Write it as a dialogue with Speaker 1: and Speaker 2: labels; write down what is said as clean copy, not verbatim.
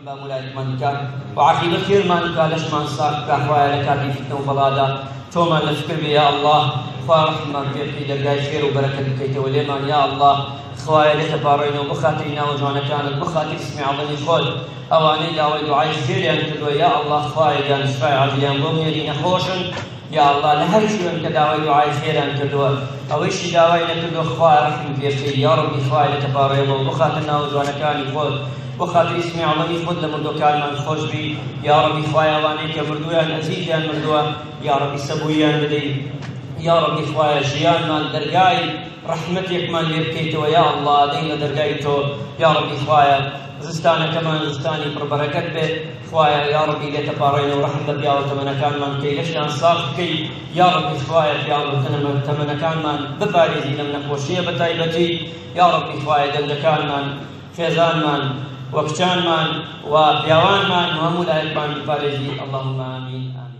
Speaker 1: بامولایەتمان بکە وعاقبەت خێرمان بکە لەشمان ساک بکە خوایە لە کاتی فتنە و بەڵادا تۆمان لە فکر بێ یا الله خوا ڕەحممان پێ بکەی دەرگای خێر و بەرەکەت بکەیتەوە لێمان یا الله خوایە لێتە پاڕێنەوە بخاتری ناوە جوانەکانت بخاتر اسمی عەظەمی خۆت ئەوانەی داوای دوعای خێریان کردووە یا الله خوایە گیان شفای عاجلیان بۆ بنێری نەخۆشن یا الله لە هەر شوێن کە داوای دوعای خێریان کردووە ئەوەیشی داوای نەکردووە خوایە ڕەحم پێ بکەی یا ڕەبی خوایە لێتە پاڕێنەوە بخاتر ناوە جوانەکانی خۆت بخاطر اسمی عەظەمی خۆت لە مردووەکانمان خۆش بی یا ڕەبی خوایە ئەوانەی کە مردوویان ئەزیزیان مردووە یا ڕەبی سەبوویان بدەی یا ڕەبی خوایە ژیانمان دەرگای ڕەحمەتێکمان لێ بکەیتەوە یا الله دەین لە دەرگای تۆ یا ڕەبی خوایە زستانەکەمان زستانی پڕبەرەکەت بێ خوایە یا ڕەبی لێتە پاڕێنەوە ڕەحم بە پیاوە تەمەنەکانمان بکەی لەشیان ساف بکەی یا ڕەبی خوایە پیاوە تەمەنەکانمان بپارێزی لەم نەخۆشیە بەتایبەتی یا ڕەبی خوایە دەنگەکانمان خێزانمان و کچانمان و پیاوانمان و هەموو لایەکمان بپارێزی اللهم ئامین.